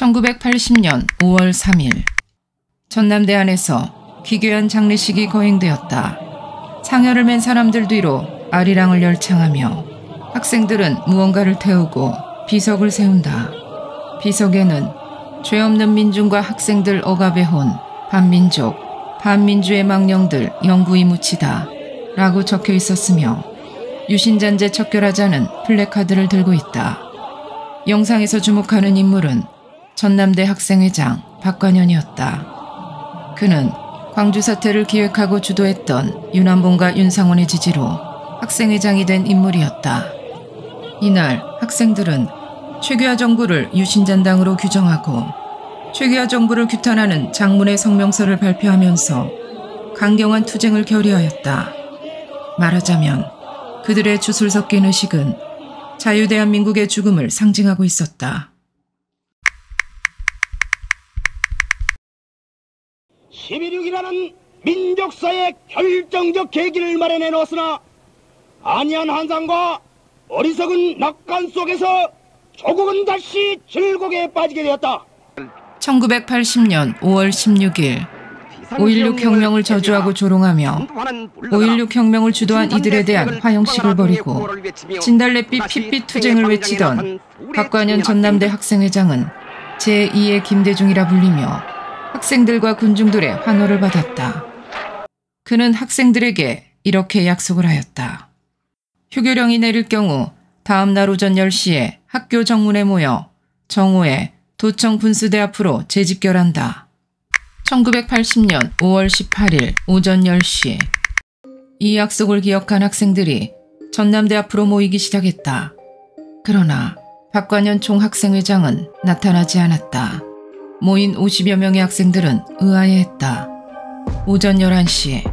1980년 5월 3일 전남대 안에서 기괴한 장례식이 거행되었다. 상여를 맨 사람들 뒤로 아리랑을 열창하며 학생들은 무언가를 태우고 비석을 세운다. 비석에는 죄 없는 민중과 학생들 억압해온 반민족, 반민주의 망령들 영구히 묻히다 라고 적혀 있었으며 유신잔재 척결하자는 플래카드를 들고 있다. 영상에서 주목하는 인물은 전남대 학생회장 박관현이었다. 그는 광주 사태를 기획하고 주도했던 윤한봉과 윤상원의 지지로 학생회장이 된 인물이었다. 이날 학생들은 최규하 정부를 유신잔당으로 규정하고 최규하 정부를 규탄하는 장문의 성명서를 발표하면서 강경한 투쟁을 결의하였다. 말하자면 그들의 주술 섞인 의식은 자유대한민국의 죽음을 상징하고 있었다. 11.6이라는 민족사의 결정적 계기를 마련해 놓았으나 안이한 환상과 어리석은 낙관 속에서 조국은 다시 질곡에 빠지게 되었다. 1980년 5월 16일 5.16 혁명을 저주하고 조롱하며 5.16 혁명을 주도한 이들에 대한 화형식을 벌이고 진달래빛 핏빛 투쟁을 외치던 박관현 전남대 학생회장은 제2의 김대중이라 불리며 학생들과 군중들의 환호를 받았다. 그는 학생들에게 이렇게 약속을 하였다. 휴교령이 내릴 경우 다음 날 오전 10시에 학교 정문에 모여 정오에 도청 분수대 앞으로 재집결한다. 1980년 5월 18일 오전 10시 이 약속을 기억한 학생들이 전남대 앞으로 모이기 시작했다. 그러나 박관현 총학생회장은 나타나지 않았다. 모인 50여 명의 학생들은 의아해했다. 오전 11시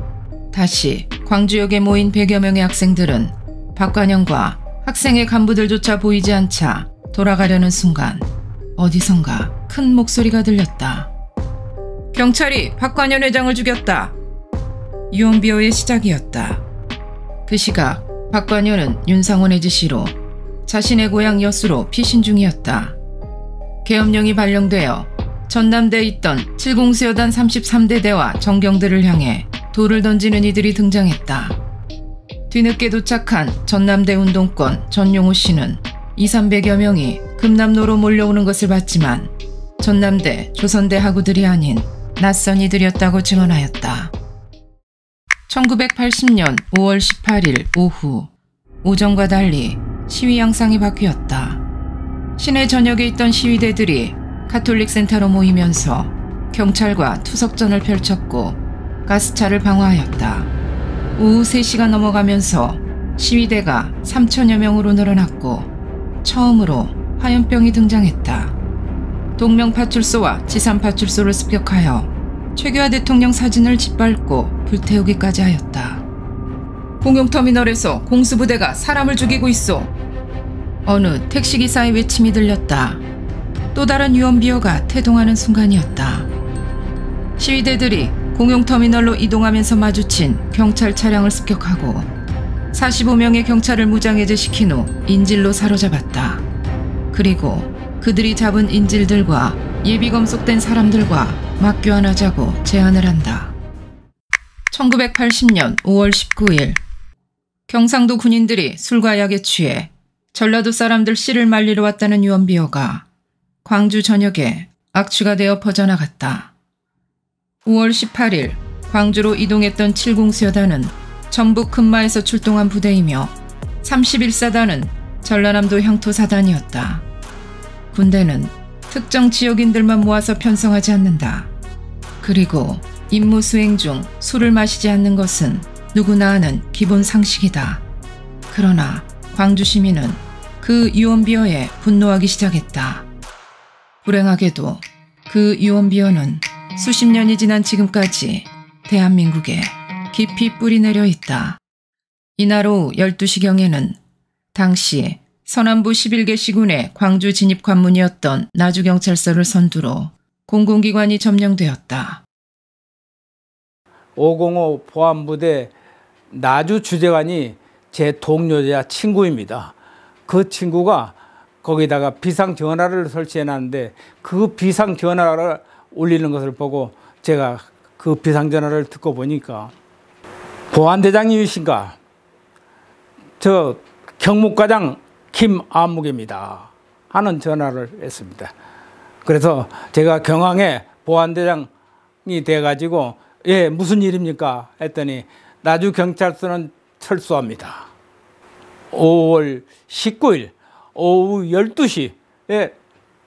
다시 광주역에 모인 100여 명의 학생들은 박관현과 학생의 간부들조차 보이지 않자 돌아가려는 순간 어디선가 큰 목소리가 들렸다. 경찰이 박관현 회장을 죽였다. 유언비어의 시작이었다. 그 시각 박관현은 윤상원의 지시로 자신의 고향 여수로 피신 중이었다. 계엄령이 발령되어 전남대에 있던 7공수여단 33대대와 정경들을 향해 돌을 던지는 이들이 등장했다. 뒤늦게 도착한 전남대 운동권 전용호 씨는 200~300여 명이 금남로로 몰려오는 것을 봤지만 전남대, 조선대 학우들이 아닌 낯선 이들이었다고 증언하였다. 1980년 5월 18일 오후 오전과 달리 시위 양상이 바뀌었다. 시내 전역에 있던 시위대들이 가톨릭 센터로 모이면서 경찰과 투석전을 펼쳤고 가스차를 방화하였다. 오후 3시가 넘어가면서 시위대가 3천여 명으로 늘어났고 처음으로 화염병이 등장했다. 동명파출소와 지산파출소를 습격하여 최규하 대통령 사진을 짓밟고 불태우기까지 하였다. 공용터미널에서 공수부대가 사람을 죽이고 있어. 어느 택시기사의 외침이 들렸다. 또 다른 유언비어가 태동하는 순간이었다. 시위대들이 공용터미널로 이동하면서 마주친 경찰 차량을 습격하고 45명의 경찰을 무장해제시킨 후 인질로 사로잡았다. 그리고 그들이 잡은 인질들과 예비검속된 사람들과 맞교환하자고 제안을 한다. 1980년 5월 19일 경상도 군인들이 술과 약에 취해 전라도 사람들 씨를 말리러 왔다는 유언비어가 광주 전역에 악취가 되어 퍼져나갔다. 5월 18일 광주로 이동했던 7공수여단은 전북 금마에서 출동한 부대이며 31사단은 전라남도 향토사단이었다. 군대는 특정 지역인들만 모아서 편성하지 않는다. 그리고 임무 수행 중 술을 마시지 않는 것은 누구나 아는 기본 상식이다. 그러나 광주 시민은 그 유언비어에 분노하기 시작했다. 불행하게도 그 유언비어는 수십 년이 지난 지금까지 대한민국에 깊이 뿌리내려 있다. 이날 오후 12시경에는 당시 서남부 11개 시군의 광주 진입 관문이었던 나주경찰서를 선두로 공공기관이 점령되었다. 505 보안부대 나주 주재관이 제 동료자 친구입니다. 그 친구가 거기다가 비상전화를 설치해 놨는데 그 비상전화를 울리는 것을 보고 제가 그 비상전화를 듣고 보니까 보안대장님이신가? 저 경무과장 김아묵입니다 하는 전화를 했습니다. 그래서 제가 경황에 보안대장이 돼가지고 예 무슨 일입니까? 했더니 나주경찰서는 철수합니다. 5월 19일 오후 12시에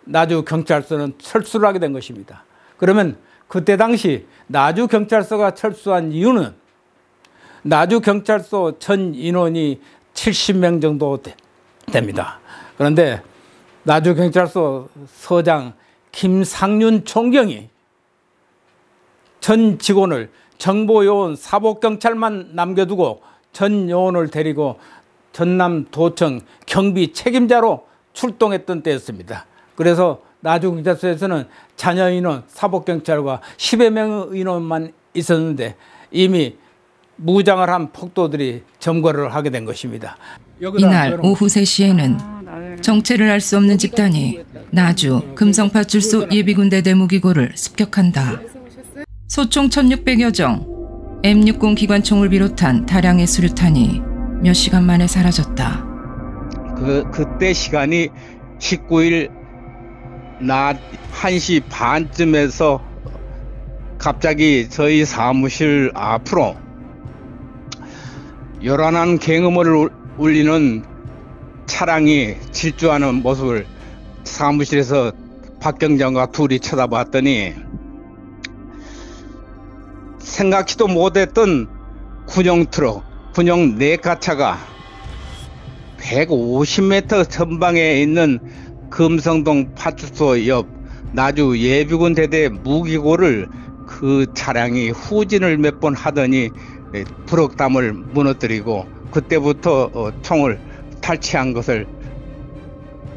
나주경찰서는 철수를 하게 된 것입니다. 그러면 그때 당시 나주경찰서가 철수한 이유는 나주경찰서 전 인원이 70명 정도 됩니다. 그런데 나주경찰서 서장 김상윤 총경이 전 직원을 정보요원 사복경찰만 남겨두고 전 요원을 데리고 전남도청 경비 책임자로 출동했던 때였습니다. 그래서 나주경찰서에서는 잔여 인원 사복경찰과 10여 명의 인원만 있었는데 이미 무장을 한 폭도들이 점거를 하게 된 것입니다. 이날 오후 3시에는 정체를 알 수 없는 집단이 나주 금성파출소 예비군대 대무기고를 습격한다. 소총 1600여 정, M60 기관총을 비롯한 다량의 수류탄이 몇 시간 만에 사라졌다. 그때 시간이 19일 낮 1시 반쯤에서 갑자기 저희 사무실 앞으로 요란한 갱음을 울리는 차량이 질주하는 모습을 사무실에서 박경장과 둘이 쳐다봤더니 생각지도 못했던 군용 트럭, 군용 4가차가 150m 전방에 있는 금성동 파출소 옆 나주 예비군 대대 무기고를 그 차량이 후진을 몇 번 하더니 브럭담을 무너뜨리고 그때부터 총을 탈취한 것을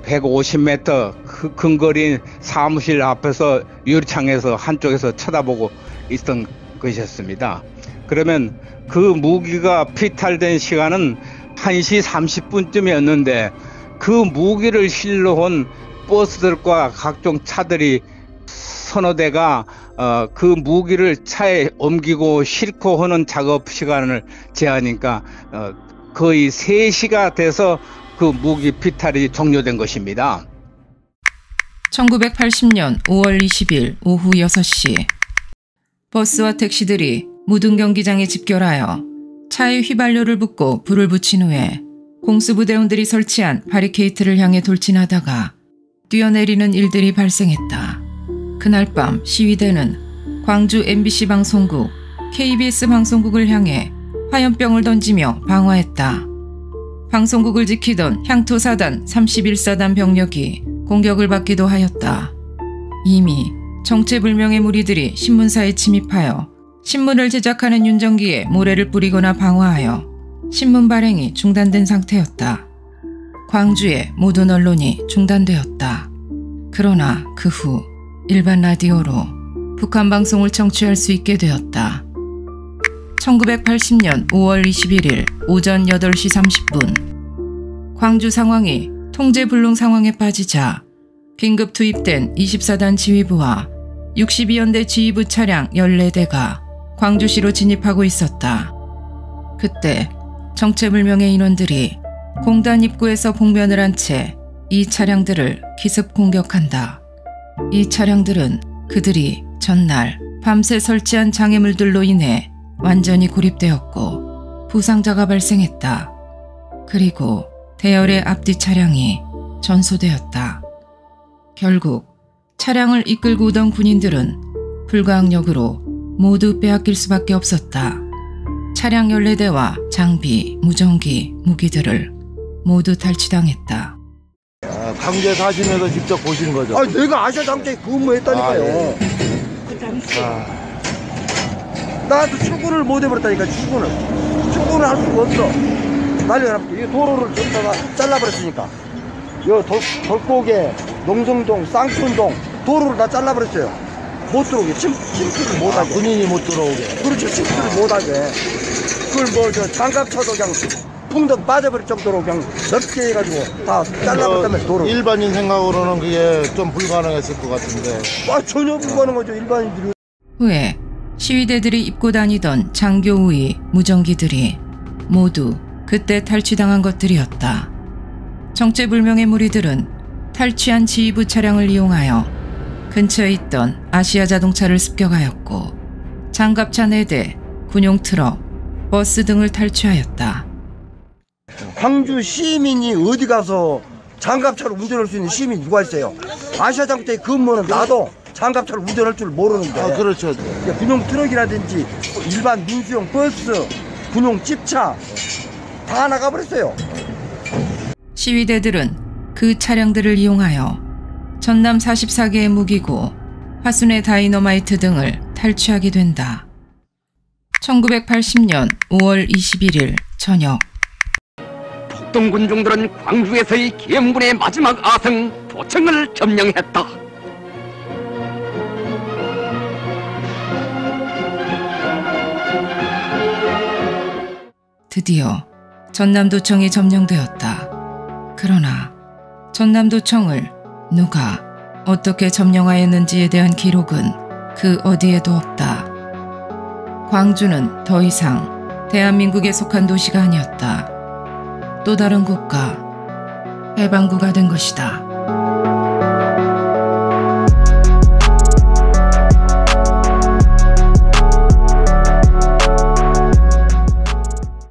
150m 그 근거리인 사무실 앞에서 유리창에서 한쪽에서 쳐다보고 있던 것이었습니다. 그러면 그 무기가 피탈된 시간은 1시 30분쯤이었는데 그 무기를 실러 온 버스들과 각종 차들이 서너 대가 그 무기를 차에 옮기고 싣고 하는 작업 시간을 제하니까 거의 3시가 돼서 그 무기 피탈이 종료된 것입니다. 1980년 5월 20일 오후 6시 버스와 택시들이 무등경기장에 집결하여 차에 휘발유를 붓고 불을 붙인 후에 공수부대원들이 설치한 바리케이트를 향해 돌진하다가 뛰어내리는 일들이 발생했다. 그날 밤 시위대는 광주 MBC 방송국, KBS 방송국을 향해 화염병을 던지며 방화했다. 방송국을 지키던 향토사단 31사단 병력이 공격을 받기도 하였다. 이미 정체불명의 무리들이 신문사에 침입하여 신문을 제작하는 윤정기에 모래를 뿌리거나 방화하여 신문 발행이 중단된 상태였다. 광주의 모든 언론이 중단되었다. 그러나 그 후 일반 라디오로 북한 방송을 청취할 수 있게 되었다. 1980년 5월 21일 오전 8시 30분 광주 상황이 통제불능 상황에 빠지자 긴급 투입된 24단 지휘부와 62연대 지휘부 차량 14대가 광주시로 진입하고 있었다. 그때 정체불명의 인원들이 공단 입구에서 복면을 한 채 이 차량들을 기습 공격한다. 이 차량들은 그들이 전날 밤새 설치한 장애물들로 인해 완전히 고립되었고 부상자가 발생했다. 그리고 대열의 앞뒤 차량이 전소되었다. 결국 차량을 이끌고 오던 군인들은 불가항력으로 모두 빼앗길 수밖에 없었다. 차량 14대와 장비, 무전기, 무기들을 모두 탈취당했다. 강제 사시면서 직접 보신 거죠? 아, 내가 아시아장에 근무했다니까요. 나도 출근을 못 해버렸다니까. 출근을 할 수가 없어. 난리가 났어. 이 도로를 전다가 잘라버렸으니까. 요 덜고개, 농성동, 쌍촌동 도로를 다 잘라버렸어요. 못 들어오게, 침투를 못하게. 군인이 못 들어오게. 그렇죠, 침투를 못하게. 그걸 뭐 장갑 쳐도 그냥 풍덩 빠져버릴 정도로 그냥 넓게 해가지고 다 잘라버렸다면 도로. 일반인 생각으로는 그게 좀 불가능했을 것 같은데. 전혀 불가능한 거죠, 일반인들이. 후에 시위대들이 입고 다니던 장교우의 무전기들이 모두 그때 탈취당한 것들이었다. 정체불명의 무리들은 탈취한 지휘부 차량을 이용하여 근처에 있던 아시아 자동차를 습격하였고 장갑차 4대, 군용 트럭, 버스 등을 탈취하였다. 광주 시민이 어디 가서 장갑차를 운전할 수 있는 시민이 누가 있어요? 아시아 자동차에 근무는 나도 장갑차를 운전할 줄 모르는데. 아, 그렇죠. 군용 트럭이라든지 일반 민수용 버스, 군용 집차 다 나가버렸어요. 시위대들은 그 차량들을 이용하여 전남 44개의 무기고 화순의 다이너마이트 등을 탈취하게 된다. 1980년 5월 21일 저녁, 북동군중들은 광주에서의 기엠군의 마지막 아성 도청을 점령했다. 드디어 전남도청이 점령되었다. 그러나 전남도청을 누가 어떻게 점령하였는지에 대한 기록은 그 어디에도 없다. 광주는 더 이상 대한민국에 속한 도시가 아니었다. 또 다른 국가, 해방구가 된 것이다.